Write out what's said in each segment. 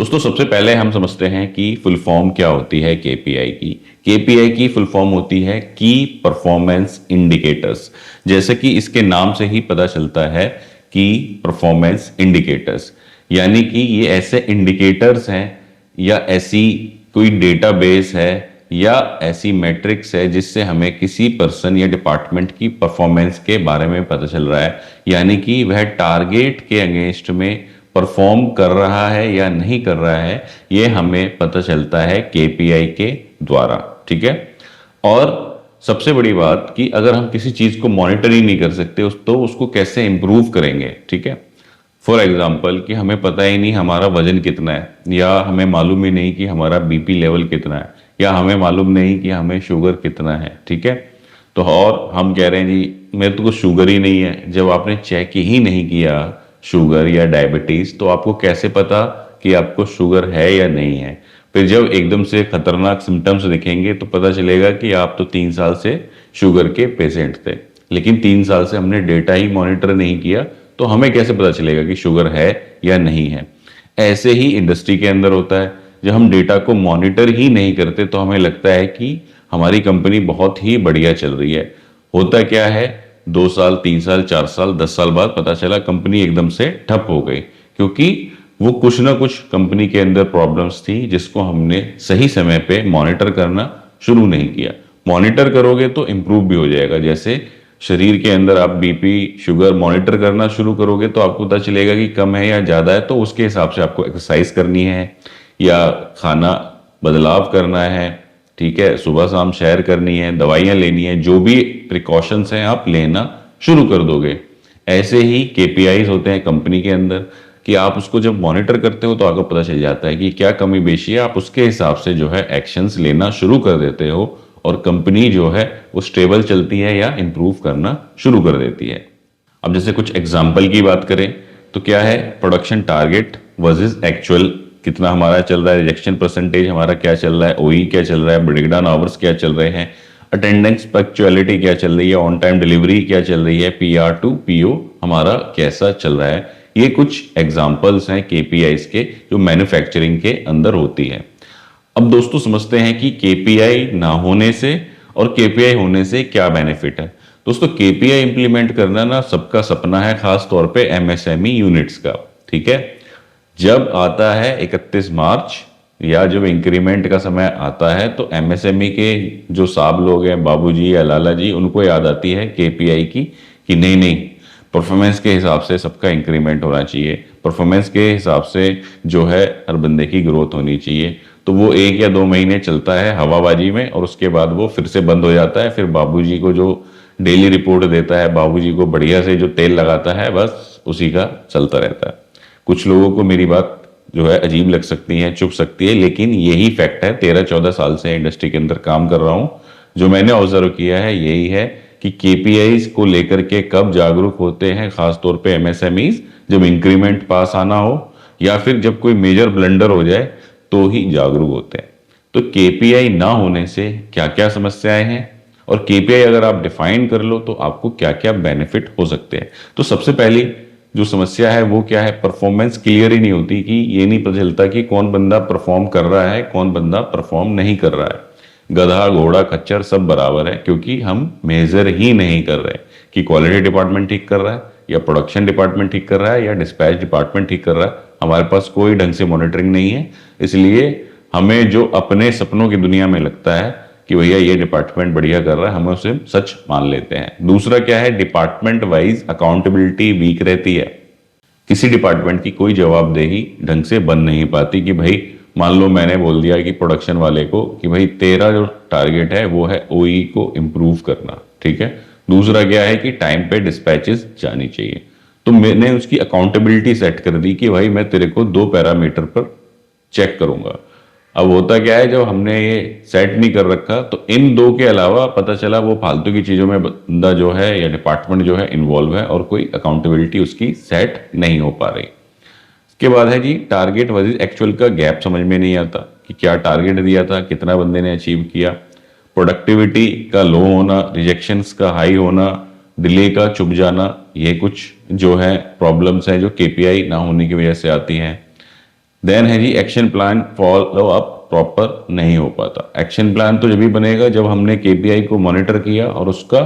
दोस्तों सबसे पहले हम समझते हैं कि फुल फॉर्म क्या होती है केपीआई की। केपीआई की फुल फॉर्म होती है की परफॉर्मेंस इंडिकेटर्स। जैसे कि इसके नाम से ही पता चलता है कि परफॉर्मेंस इंडिकेटर्स यानी कि ये ऐसे इंडिकेटर्स हैं या ऐसी कोई डेटाबेस है या ऐसी मैट्रिक्स है जिससे हमें किसी पर्सन या डिपार्टमेंट की परफॉर्मेंस के बारे में पता चल रहा है, यानी कि वह टारगेट के अगेंस्ट में परफॉर्म कर रहा है या नहीं कर रहा है, ये हमें पता चलता है केपीआई के द्वारा। ठीक है। और सबसे बड़ी बात कि अगर हम किसी चीज को मॉनिटर ही नहीं कर सकते तो उसको कैसे इंप्रूव करेंगे। ठीक है। फॉर एग्जाम्पल कि हमें पता ही नहीं हमारा वजन कितना है, या हमें मालूम ही नहीं कि हमारा बीपी लेवल कितना है, या हमें मालूम नहीं कि हमें शुगर कितना है। ठीक है। तो और हम कह रहे हैं जी मेरे तो कुछ शुगर ही नहीं है। जब आपने चेक ही नहीं किया शुगर या डायबिटीज तो आपको कैसे पता कि आपको शुगर है या नहीं है। फिर जब एकदम से खतरनाक सिम्टम्स दिखेंगे तो पता चलेगा कि आप तो 3 साल से शुगर के पेशेंट थे, लेकिन 3 साल से हमने डेटा ही मॉनिटर नहीं किया, तो हमें कैसे पता चलेगा कि शुगर है या नहीं है। ऐसे ही इंडस्ट्री के अंदर होता है। जब हम डेटा को मॉनिटर ही नहीं करते तो हमें लगता है कि हमारी कंपनी बहुत ही बढ़िया चल रही है। होता क्या है, 2 साल 3 साल 4 साल 10 साल बाद पता चला कंपनी एकदम से ठप हो गई, क्योंकि वो कुछ ना कुछ कंपनी के अंदर प्रॉब्लम्स थी जिसको हमने सही समय पे मॉनिटर करना शुरू नहीं किया। मॉनिटर करोगे तो इंप्रूव भी हो जाएगा। जैसे शरीर के अंदर आप बीपी शुगर मॉनिटर करना शुरू करोगे तो आपको पता चलेगा कि कम है या ज्यादा है, तो उसके हिसाब से आपको एक्सरसाइज करनी है या खाना बदलाव करना है। ठीक है। सुबह शाम सैर करनी है, दवाइयां लेनी है, जो भी प्रिकॉशंस हैं आप लेना शुरू कर दोगे। ऐसे ही केपीआईज होते हैं कंपनी के अंदर कि आप उसको जब मॉनिटर करते हो तो आपको पता चल जाता है कि क्या कमी बेशी है, आप उसके हिसाब से जो है एक्शंस लेना शुरू कर देते हो और कंपनी जो है वो स्टेबल चलती है या इंप्रूव करना शुरू कर देती है। अब जैसे कुछ एग्जाम्पल की बात करें तो क्या है, प्रोडक्शन टारगेट वर्सेस एक्चुअल कितना हमारा चल रहा है, रिजेक्शन परसेंटेज हमारा क्या चल रहा है, ओई क्या चल रहा है, ब्रेकडाउन आवर्स क्या चल रहे हैं, अटेंडेंस पंक्चुअलिटी क्या चल रही है, ऑन टाइम डिलीवरी क्या चल रही है, पीआर टू पीओ हमारा कैसा चल रहा है। ये कुछ एग्जाम्पल्स हैं केपीआईज के जो मैन्युफैक्चरिंग के अंदर होती है। अब दोस्तों समझते हैं कि केपीआई ना होने से और केपीआई होने से क्या बेनिफिट है। दोस्तों केपीआई इंप्लीमेंट करना ना सबका सपना है, खास तौर पे एमएसएमई यूनिट्स का। ठीक है। जब आता है 31 मार्च या जब इंक्रीमेंट का समय आता है तो एमएसएमई के जो साहब लोग हैं, बाबूजी या लाला जी, उनको याद आती है केपीआई की कि नहीं नहीं, परफॉर्मेंस के हिसाब से सबका इंक्रीमेंट होना चाहिए, परफॉर्मेंस के हिसाब से जो है हर बंदे की ग्रोथ होनी चाहिए। तो वो 1 या 2 महीने चलता है हवाबाजी में और उसके बाद वो फिर से बंद हो जाता है। फिर बाबूजी को जो डेली रिपोर्ट देता है, बाबूजी को बढ़िया से जो तेल लगाता है, बस उसी का चलता रहता है। कुछ लोगों को मेरी बात जो है अजीब लग सकती है, चुभ सकती है, लेकिन यही फैक्ट है। 13-14 साल से इंडस्ट्री के अंदर काम कर रहा हूं, जो मैंने ऑब्जर्व किया है यही है कि केपीआईज को लेकर के कब जागरूक होते हैं, खासतौर पे एमएसएमईज, जब इंक्रीमेंट पास आना हो या फिर जब कोई मेजर ब्लंडर हो जाए तो ही जागरूक होते हैं। तो केपीआई ना होने से क्या क्या समस्याएं हैं और केपीआई अगर आप डिफाइन कर लो तो आपको क्या क्या बेनिफिट हो सकते हैं। तो सबसे पहली जो समस्या है वो क्या है, परफॉर्मेंस क्लियर ही नहीं होती, कि ये नहीं पता चलता कि कौन बंदा परफॉर्म कर रहा है कौन बंदा परफॉर्म नहीं कर रहा है। गधा घोड़ा खच्चर सब बराबर है, क्योंकि हम मेजर ही नहीं कर रहे कि क्वालिटी डिपार्टमेंट ठीक कर रहा है या प्रोडक्शन डिपार्टमेंट ठीक कर रहा है या डिस्पैच डिपार्टमेंट ठीक कर रहा है। हमारे पास कोई ढंग से मॉनिटरिंग नहीं है। इसलिए हमें जो अपने सपनों की दुनिया में लगता है कि भैया ये डिपार्टमेंट बढ़िया कर रहा है, हमें उसे सच मान लेते हैं। दूसरा क्या है, डिपार्टमेंट वाइज अकाउंटेबिलिटी वीक रहती है। किसी डिपार्टमेंट की कोई जवाबदेही ढंग से बन नहीं पाती कि भाई मान लो मैंने बोल दिया कि प्रोडक्शन वाले को कि भाई तेरा जो टारगेट है वो है ओई को इम्प्रूव करना। ठीक है। दूसरा क्या है कि टाइम पे डिस्पैचेस जानी चाहिए, तो मैंने उसकी अकाउंटेबिलिटी सेट कर दी कि भाई मैं तेरे को 2 पैरामीटर पर चेक करूंगा। अब होता क्या है, जब हमने ये सेट नहीं कर रखा तो इन 2 के अलावा पता चला वो फालतू की चीजों में बंदा जो है या डिपार्टमेंट जो है इन्वॉल्व है और कोई अकाउंटेबिलिटी उसकी सेट नहीं हो पा रही। इसके बाद है जी टारगेट वर्सेस एक्चुअल का गैप समझ में नहीं आता कि क्या टारगेट दिया था, कितना बंदे ने अचीव किया। प्रोडक्टिविटी का लो होना, रिजेक्शंस का हाई होना, डिले का चुप जाना, ये कुछ जो है प्रॉब्लम्स हैं जो केपीआई ना होने की वजह से आती हैं। देन है जी action plan follow up proper नहीं हो पाता। एक्शन प्लान तो जब भी बनेगा जब हमने केपीआई को मॉनिटर किया और उसका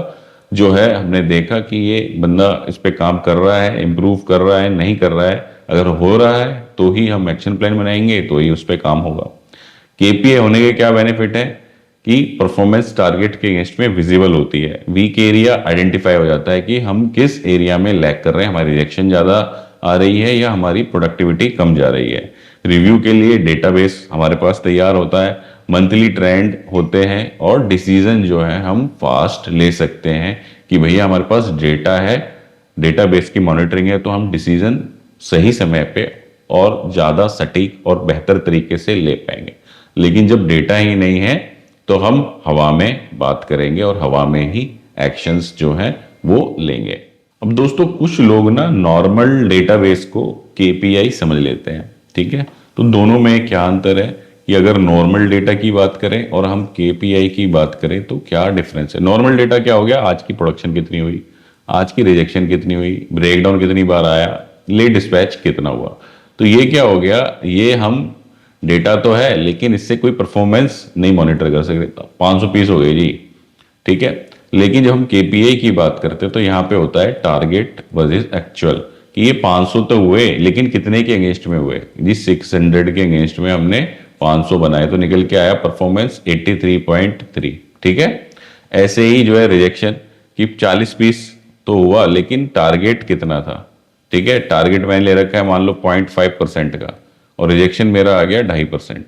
जो है हमने देखा कि ये बंदा इस पे काम कर रहा है, इम्प्रूव कर रहा है, नहीं कर रहा है। अगर हो रहा है तो ही हम एक्शन प्लान बनाएंगे, तो ही उस पर काम होगा। केपीआई होने के क्या बेनिफिट है कि परफॉर्मेंस टारगेट के अगेंस्ट में विजिबल होती है। वीक एरिया आइडेंटिफाई हो जाता है कि हम किस एरिया में लैग कर रहे हैं, हमारी रिजेक्शन ज़्यादा आ रही है या हमारी प्रोडक्टिविटी कम जा रही है। रिव्यू के लिए डेटाबेस हमारे पास तैयार होता है, मंथली ट्रेंड होते हैं और डिसीजन जो है हम फास्ट ले सकते हैं कि भैया हमारे पास डेटा है, डेटाबेस की मॉनिटरिंग है, तो हम डिसीजन सही समय पे और ज़्यादा सटीक और बेहतर तरीके से ले पाएंगे। लेकिन जब डेटा ही नहीं है तो हम हवा में बात करेंगे और हवा में ही एक्शंस जो हैं वो लेंगे। अब दोस्तों कुछ लोग ना नॉर्मल डेटाबेस को केपीआई समझ लेते हैं, ठीक है। तो दोनों में क्या अंतर है कि अगर नॉर्मल डेटा की बात करें और हम केपीआई की बात करें तो क्या डिफरेंस है। नॉर्मल डेटा क्या हो गया, आज की प्रोडक्शन कितनी हुई, आज की रिजेक्शन कितनी हुई, ब्रेकडाउन कितनी बार आया, लेट डिस्पैच कितना हुआ। तो ये क्या हो गया, ये हम डेटा तो है लेकिन इससे कोई परफॉर्मेंस नहीं मॉनिटर कर सकते। 500 पीस हो गए जी, ठीक है। लेकिन जब हम केपीआई की बात करते हैं तो यहाँ पे होता है टारगेट वर्सेस एक्चुअल, कि ये 500 तो हुए लेकिन कितने के अगेंस्ट में हुए जी, 600 के अगेंस्ट में हमने 500 बनाए तो निकल के आया परफॉर्मेंस 83.3, ठीक है। ऐसे ही जो है रिजेक्शन कि 40 पीस तो हुआ लेकिन टारगेट कितना था, ठीक है। टारगेट मैंने ले रखा है मान लो 0.5% का और रिजेक्शन मेरा आ गया 2.5%,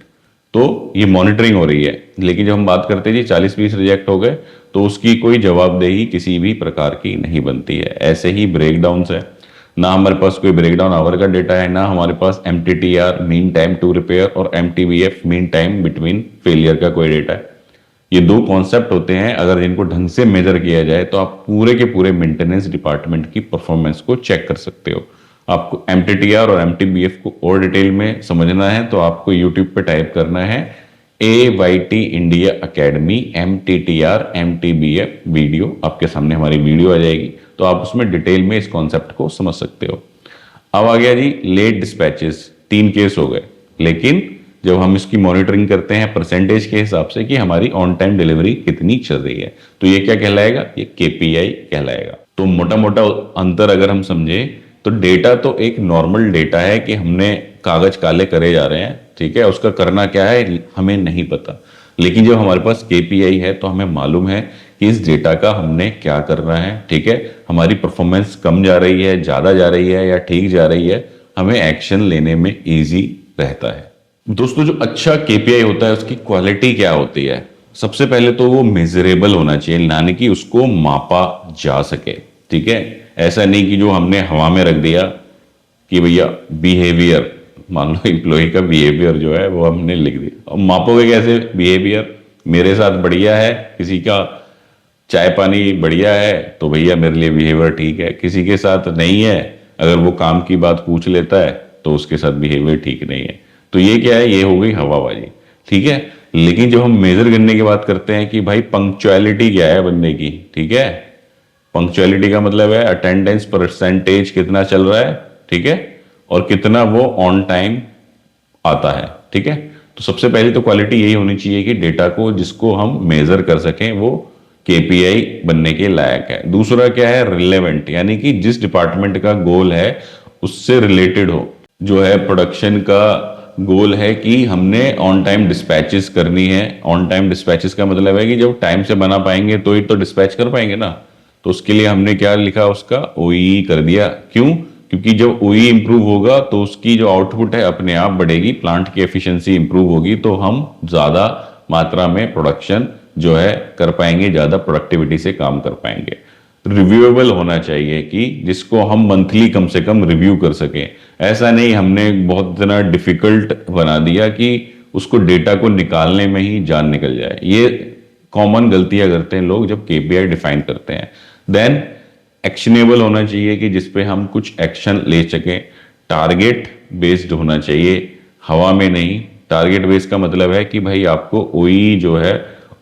तो ये मॉनिटरिंग हो रही है। लेकिन जब हम बात करते हैं जी 40 पीस रिजेक्ट हो गए तो उसकी कोई जवाबदेही किसी भी प्रकार की नहीं बनती है। ऐसे ही ब्रेकडाउन है, ना हमारे पास कोई ब्रेकडाउन आवर का डेटा है, ना हमारे पास MTTR mean time to repair और MTBF mean time between failure का कोई डेटा है। ये दो कॉन्सेप्ट होते हैं, अगर इनको ढंग से मेजर किया जाए तो आप पूरे के पूरे मेंटेनेंस डिपार्टमेंट की परफॉर्मेंस को चेक कर सकते हो। आपको MTTR और MTBF को और डिटेल में समझना है तो आपको यूट्यूब पे टाइप करना है AYT India academy MTTR MTBF video, आपके सामने हमारी वीडियो आ जाएगी तो आप उसमें डिटेल में इस कॉन्सेप्ट को समझ सकते हो। अब आ गया जी लेट डिस्पैचेस, 3 केस हो गए, लेकिन जब हम इसकी मॉनिटरिंग करते हैं परसेंटेज के हिसाब से कि हमारी ऑन टाइम डिलीवरी कितनी चल रही है, तो ये क्या कहलाएगा, ये केपीआई कहलाएगा। तो मोटा मोटा अंतर अगर हम समझे तो डेटा तो एक नॉर्मल डेटा है कि हमने कागज काले करे जा रहे हैं, ठीक है, उसका करना क्या है हमें नहीं पता। लेकिन जब हमारे पास केपीआई है तो हमें मालूम है कि इस डेटा का हमने क्या करना है, ठीक है। हमारी परफॉर्मेंस कम जा रही है, ज्यादा जा रही है या ठीक जा रही है, हमें एक्शन लेने में इजी रहता है। दोस्तों जो अच्छा केपीआई होता है उसकी क्वालिटी क्या होती है, सबसे पहले तो वो मेजरेबल होना चाहिए, यानी कि उसको मापा जा सके, ठीक है। ऐसा नहीं कि जो हमने हवा में रख दिया कि भैया बिहेवियर, मान लो एम्प्लॉय का बिहेवियर जो है वो हमने लिख दिया। अब मापोगे कैसे बिहेवियर, मेरे साथ बढ़िया है, किसी का चाय पानी बढ़िया है तो भैया मेरे लिए बिहेवियर ठीक है, किसी के साथ नहीं है, अगर वो काम की बात पूछ लेता है तो उसके साथ बिहेवियर ठीक नहीं है। तो ये क्या है, ये हो गई हवाबाजी, ठीक है। लेकिन जब हम मेजर करने की बात करते हैं कि भाई पंक्चुअलिटी क्या है बंदे की, ठीक है, पंक्चुअलिटी का मतलब है अटेंडेंस परसेंटेज कितना चल रहा है, ठीक है, और कितना वो ऑन टाइम आता है, ठीक है। तो सबसे पहले तो क्वालिटी यही होनी चाहिए कि डेटा को जिसको हम मेजर कर सकें वो केपीआई बनने के लायक है। दूसरा क्या है, रिलेवेंट, यानी कि जिस डिपार्टमेंट का गोल है उससे रिलेटेड हो। जो है प्रोडक्शन का गोल है कि हमने ऑन टाइम डिस्पैचेस करनी है। ऑन टाइम डिस्पैचेस का मतलब है कि जब टाइम से बना पाएंगे तो ही तो डिस्पैच कर पाएंगे ना। तो उसके लिए हमने क्या लिखा, उसका ओई कर दिया। क्यों, क्योंकि जब ओई इंप्रूव होगा तो उसकी जो आउटपुट है अपने आप बढ़ेगी, प्लांट की एफिशिएंसी इंप्रूव होगी तो हम ज्यादा मात्रा में प्रोडक्शन जो है कर पाएंगे, ज्यादा प्रोडक्टिविटी से काम कर पाएंगे। रिव्यूएबल होना चाहिए कि जिसको हम मंथली कम से कम रिव्यू कर सकें। ऐसा नहीं हमने बहुत इतना डिफिकल्ट बना दिया कि उसको डेटा को निकालने में ही जान निकल जाए। ये कॉमन गलतियां करते हैं लोग जब केपीआई डिफाइन करते हैं। देन एक्शनेबल होना चाहिए कि जिसपे हम कुछ एक्शन ले सकें। टारगेट बेस्ड होना चाहिए, हवा में नहीं। टारगेट बेस्ड का मतलब है कि भाई आपको ओई जो है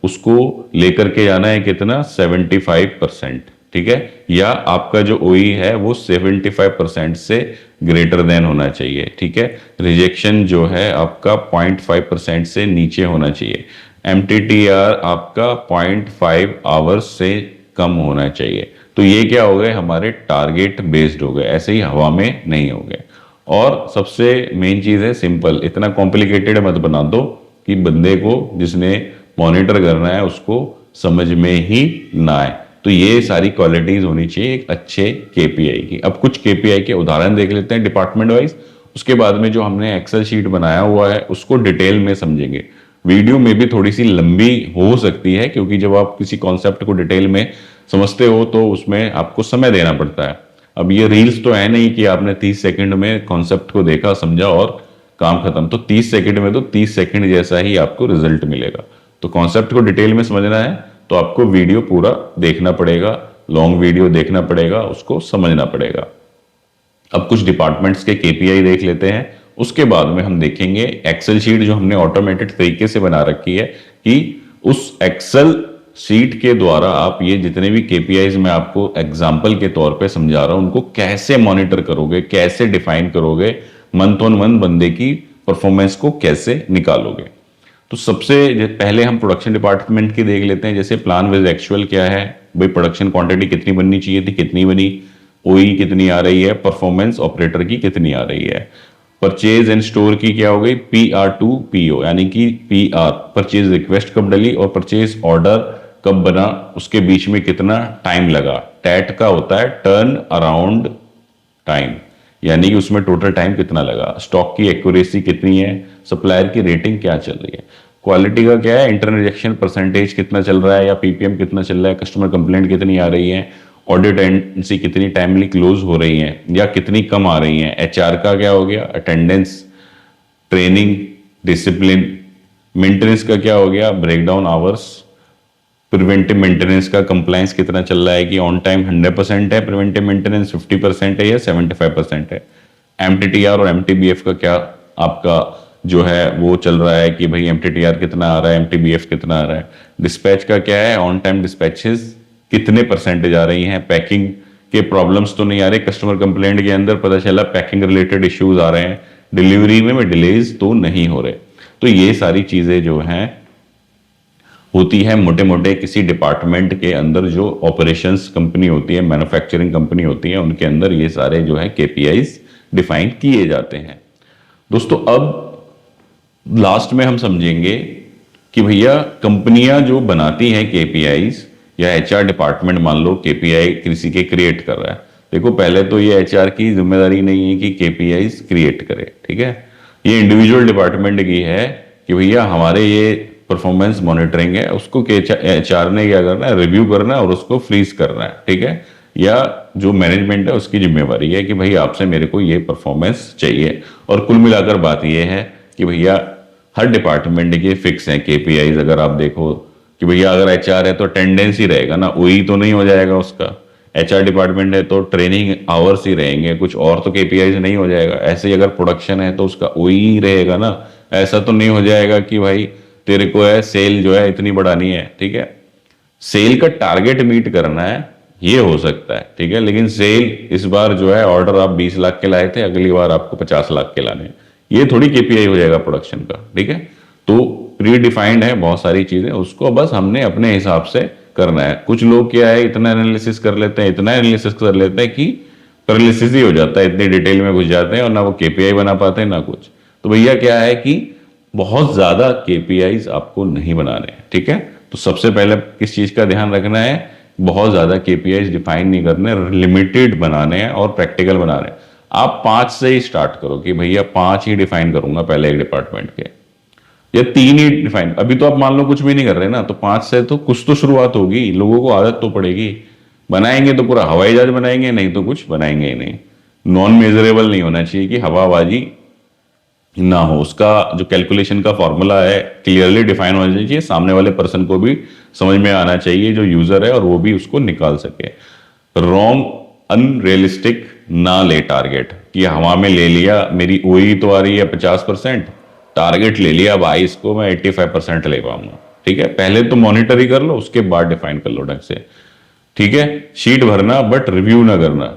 उसको लेकर के जाना है कितना, 75%, ठीक है, या आपका जो ओई है वो 75% से ग्रेटर देन होना चाहिए, ठीक है। रिजेक्शन जो है आपका 0.5% से नीचे होना चाहिए। एमटीटीआर आपका 0.5 आवर्स से कम होना चाहिए। तो ये क्या हो गए, हमारे टारगेट बेस्ड हो गए, ऐसे ही हवा में नहीं हो गए। और सबसे मेन चीज है सिंपल, इतना कॉम्प्लिकेटेड मत बना दो कि बंदे को जिसने मॉनिटर करना है उसको समझ में ही ना आए। तो ये सारी क्वालिटीज होनी चाहिए एक अच्छे केपीआई की। अब कुछ केपीआई के उदाहरण देख लेते हैं डिपार्टमेंट वाइज, उसके बाद में जो हमने एक्सेल शीट बनाया हुआ है उसको डिटेल में समझेंगे। वीडियो में भी थोड़ी सी लंबी हो सकती है, क्योंकि जब आप किसी कॉन्सेप्ट को डिटेल में समझते हो तो उसमें आपको समय देना पड़ता है। अब ये रील्स तो है नहीं कि आपने 30 सेकंड में कॉन्सेप्ट को देखा समझा और काम खत्म। तो 30 सेकंड में तो 30 सेकंड जैसा ही आपको रिजल्ट मिलेगा। तो कॉन्सेप्ट को डिटेल में समझना है तो आपको वीडियो पूरा देखना पड़ेगा, लॉन्ग वीडियो देखना पड़ेगा, उसको समझना पड़ेगा। अब कुछ डिपार्टमेंट्स के केपीआई देख लेते हैं, उसके बाद में हम देखेंगे एक्सेल शीट जो हमने ऑटोमेटेड तरीके से बना रखी है कि उस एक्सेल शीट के द्वारा आप ये जितने भी केपीआईज मैं आपको एग्जांपल के तौर पे समझा रहा हूं उनको कैसे मॉनिटर करोगे, कैसे डिफाइन करोगे, मंथ ऑन मंथ बंदे की परफॉर्मेंस को कैसे निकालोगे। तो सबसे पहले हम प्रोडक्शन डिपार्टमेंट की देख लेते हैं। जैसे प्लान विद एक्चुअल क्या है, भाई प्रोडक्शन क्वांटिटी कितनी बननी चाहिए थी, कितनी बनी, ओई कितनी आ रही है, परफॉर्मेंस ऑपरेटर की कितनी आ रही है, परचेज एंड स्टोर की क्या हो गई, PR टू PO, यानी कि PR परचेज रिक्वेस्ट कब डली और परचेज ऑर्डर कब बना, उसके बीच में कितना टाइम लगा। टैट का होता है टर्न अराउंड टाइम, यानी कि उसमें टोटल टाइम कितना लगा। स्टॉक की एक्यूरेसी कितनी है, सप्लायर की रेटिंग क्या चल रही है। क्वालिटी का क्या है, इंटरनल रिजेक्शन परसेंटेज कितना चल रहा है या PPM कितना चल रहा है, कस्टमर कंप्लेंट कितनी आ रही है, ऑडिट एजेंसी कितनी टाइमली क्लोज हो रही है या कितनी कम आ रही है। HR का क्या हो गया, अटेंडेंस, ट्रेनिंग, डिसिप्लिन। मेंटेनेंस का क्या हो गया, ब्रेकडाउन आवर्स। प्रिवेंटिव मेंटेनेंस का कंप्लायंस कितना चल रहा है कि ऑन टाइम 100% है, प्रिवेंटिव मेंटेनेंस 50% है या 75% है। MTTR और MTBF का क्या आपका जो है वो चल रहा है कि भाई MTTR कितना आ रहा है, MTBF कितना आ रहा है। डिस्पैच का क्या है, ऑन टाइम डिस्पैचेस कितने परसेंटेज आ रही हैं, पैकिंग के प्रॉब्लम्स तो नहीं आ रहे, कस्टमर कंप्लेंट के अंदर पता चला पैकिंग रिलेटेड इश्यूज आ रहे हैं, डिलीवरी में डिलेज तो नहीं हो रहे। तो ये सारी चीजें जो हैं होती है मोटे मोटे किसी डिपार्टमेंट के अंदर, जो ऑपरेशंस कंपनी होती है, मैन्युफैक्चरिंग कंपनी होती है, उनके अंदर ये सारे जो है केपीआईज डिफाइन किए जाते हैं। दोस्तों अब लास्ट में हम समझेंगे कि भैया कंपनियां जो बनाती हैं केपीआईज या HR डिपार्टमेंट मान लो केपीआई किसी के क्रिएट कर रहा है, देखो पहले तो ये HR की जिम्मेदारी नहीं है कि केपीआईज क्रिएट करे, ठीक है। ये इंडिविजुअल डिपार्टमेंट की है कि भैया हमारे ये परफॉर्मेंस मॉनिटरिंग है, उसको HR ने क्या करना है, रिव्यू करना है और उसको फ्रीज करना है, ठीक है। या जो मैनेजमेंट है उसकी जिम्मेवारी है कि भाई आपसे मेरे को ये परफॉर्मेंस चाहिए। और कुल मिलाकर बात ये है कि भैया हर डिपार्टमेंट के फिक्स हैं केपीआईज। अगर आप देखो कि भैया अगर HR है तो अटेंडेंस ही रहेगा ना, ओई तो नहीं हो जाएगा उसका। HR डिपार्टमेंट है तो ट्रेनिंग आवर्स ही रहेंगे, कुछ और तो केपीआईज नहीं हो जाएगा। ऐसे ही अगर प्रोडक्शन है तो उसका ओई ही रहेगा ना, ऐसा तो नहीं हो जाएगा कि भाई तेरे को है सेल जो है इतनी बढ़ानी है, ठीक है। सेल का टारगेट मीट करना है ये हो सकता है, ठीक है, लेकिन सेल इस बार जो है ऑर्डर आप 20 लाख के लाए थे, अगली बार आपको 50 लाख के लाने, ये थोड़ी केपीआई हो जाएगा प्रोडक्शन का, ठीक है। तो प्री डिफाइंड है बहुत सारी चीजें, उसको बस हमने अपने हिसाब से करना है। कुछ लोग क्या है इतना एनालिसिस कर लेते हैं, इतना एनालिसिस कर लेते हैं कि पैरालिसिस ही हो जाता है, इतनी डिटेल में घुस जाते हैं और ना वो केपीआई बना पाते हैं ना कुछ। तो भैया क्या है कि बहुत ज्यादा केपीआईज आपको नहीं बनाने हैं, ठीक है। तो सबसे पहले किस चीज का ध्यान रखना है, बहुत ज्यादा केपीआईज डिफाइन नहीं करने, लिमिटेड बनाने हैं और प्रैक्टिकल बनाने हैं। आप 5 से ही स्टार्ट करो कि भैया 5 ही डिफाइन करूंगा पहले एक डिपार्टमेंट के, या 3 ही डिफाइन। अभी तो आप मान लो कुछ भी नहीं कर रहे ना, तो 5 से तो कुछ तो शुरुआत होगी, लोगों को आदत तो पड़ेगी। बनाएंगे तो पूरा हवाई जहाज बनाएंगे, नहीं तो कुछ बनाएंगे ही नहीं। नॉन मेजरेबल नहीं होना चाहिए कि हवाबाजी ना हो, उसका जो कैलकुलेशन का फॉर्मूला है क्लियरली डिफाइन होना चाहिए, सामने वाले पर्सन को भी समझ में आना चाहिए जो यूजर है, और वो भी उसको निकाल सके। रॉन्ग अनरियलिस्टिक ना ले टारगेट कि हवा में ले लिया, मेरी ओई तो आ रही है 50%, टारगेट ले लिया भाई इसको मैं 85% ले पाऊंगा, ठीक है। पहले तो मॉनिटर ही कर लो, उसके बाद डिफाइन कर लो ढंग से। ठीक है, शीट भरना बट रिव्यू ना करना,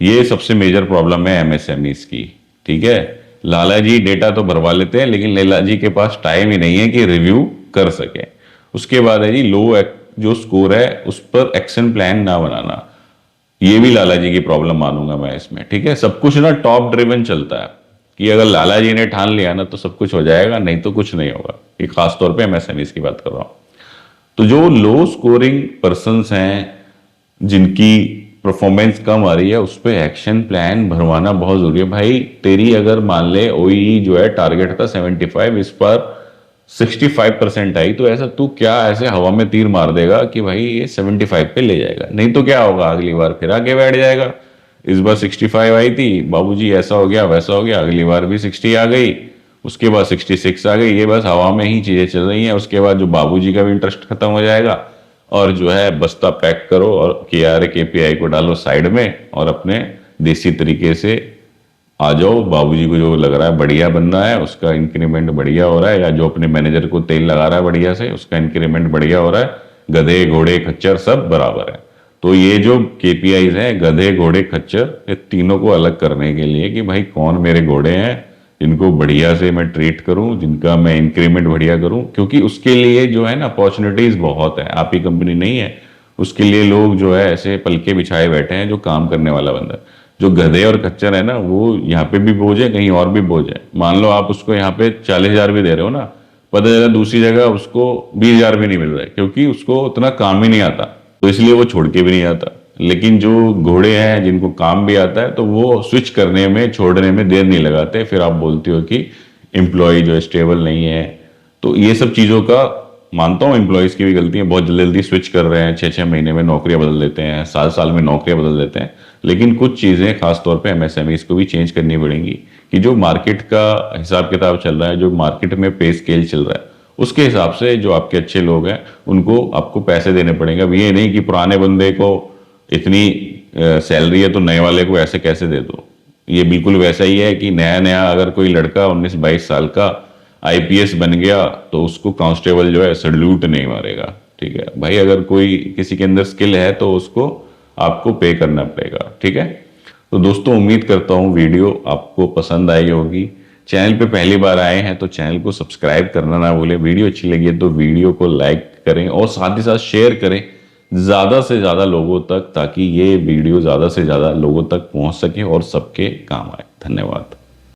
ये सबसे मेजर प्रॉब्लम है एमएसएमईज की। ठीक है, लाला जी डेटा तो भरवा लेते हैं लेकिन लाला जी के पास टाइम ही नहीं है कि रिव्यू कर सके। उसके बाद है जी लो जो स्कोर है उस पर एक्शन प्लान ना बनाना, ये भी लाला जी की प्रॉब्लम मानूंगा मैं इसमें। ठीक है, सब कुछ ना टॉप ड्रिवन चलता है कि अगर लाला जी ने ठान लिया ना तो सब कुछ हो जाएगा, नहीं तो कुछ नहीं होगा। ये खासतौर पे एमएसएमईज की बात कर रहा हूं। तो जो लो स्कोरिंग पर्सन्स हैं जिनकी परफॉर्मेंस कम आ रही है उस पे एक्शन प्लान भरवाना बहुत जरूरी है भाई। तेरी अगर मान ले ओई जो है टारगेट था 75, इस पर 65% आई, तो ऐसा तू क्या ऐसे हवा में तीर मार देगा कि भाई ये 75 पे ले जाएगा? नहीं तो क्या होगा, अगली बार फिर आगे बैठ जाएगा। इस बार 65 आई थी, बाबूजी ऐसा हो गया वैसा हो गया, अगली बार भी 60 आ गई, उसके बाद 66 आ गई। ये बस हवा में ही चीजें चल रही हैं। उसके बाद जो बाबूजी का भी इंटरेस्ट खत्म हो जाएगा और जो है बस्ता पैक करो और KRA KPI को डालो साइड में और अपने देसी तरीके से आ जाओ। बाबूजी को जो लग रहा है बढ़िया बन रहा है उसका इंक्रीमेंट बढ़िया हो रहा है, या जो अपने मैनेजर को तेल लगा रहा है बढ़िया से उसका इंक्रीमेंट बढ़िया हो रहा है। गधे घोड़े खच्चर सब बराबर है। तो ये जो KPIs हैं, गधे घोड़े खच्चर, ये तीनों को अलग करने के लिए कि भाई कौन मेरे घोड़े हैं जिनको बढ़िया से मैं ट्रीट करूं, जिनका मैं इंक्रीमेंट बढ़िया करूं, क्योंकि उसके लिए जो है ना अपॉर्चुनिटीज बहुत है। आप ही कंपनी नहीं है, उसके लिए लोग जो है ऐसे पलके बिछाए बैठे हैं जो काम करने वाला बंदा। जो गधे और खच्चर है ना वो यहाँ पे भी बोझ है, कहीं और भी बोझ है। मान लो आप उसको यहाँ पे 40,000 भी दे रहे हो ना, पता चला दूसरी जगह उसको 20,000 भी नहीं मिल रहा है, क्योंकि उसको उतना काम ही नहीं आता, तो इसलिए वो छोड़ के भी नहीं आता। लेकिन जो घोड़े हैं जिनको काम भी आता है तो वो स्विच करने में छोड़ने में देर नहीं लगाते। फिर आप बोलते हो कि एम्प्लॉय जो है स्टेबल नहीं है। तो ये सब चीज़ों का मानता हूँ, एम्प्लॉयज़ की भी गलती है, बहुत जल्दी जल्दी स्विच कर रहे हैं, 6-6 महीने में नौकरियां बदल देते हैं, साल साल में नौकरियां बदल देते हैं। लेकिन कुछ चीज़ें खासतौर पे एमएसएमईज को भी चेंज करनी पड़ेंगी कि जो मार्केट का हिसाब किताब चल रहा है, जो मार्केट में पे स्केल चल रहा है, उसके हिसाब से जो आपके अच्छे लोग हैं उनको आपको पैसे देने पड़ेंगे। अब ये नहीं कि पुराने बंदे को इतनी सैलरी है तो नए वाले को ऐसे कैसे दे दो। ये बिल्कुल वैसा ही है कि नया नया अगर कोई लड़का 19-22 साल का आईपीएस बन गया तो उसको कांस्टेबल जो है सल्यूट नहीं मारेगा। ठीक है भाई, अगर कोई किसी के अंदर स्किल है तो उसको आपको पे करना पड़ेगा। ठीक है, तो दोस्तों उम्मीद करता हूँ वीडियो आपको पसंद आई होगी। चैनल पे पहली बार आए हैं तो चैनल को सब्सक्राइब करना ना भूलें। वीडियो अच्छी लगी है तो वीडियो को लाइक करें और साथ ही साथ शेयर करें ज्यादा से ज्यादा लोगों तक, ताकि ये वीडियो ज्यादा से ज्यादा लोगों तक पहुंच सके और सबके काम आए। धन्यवाद।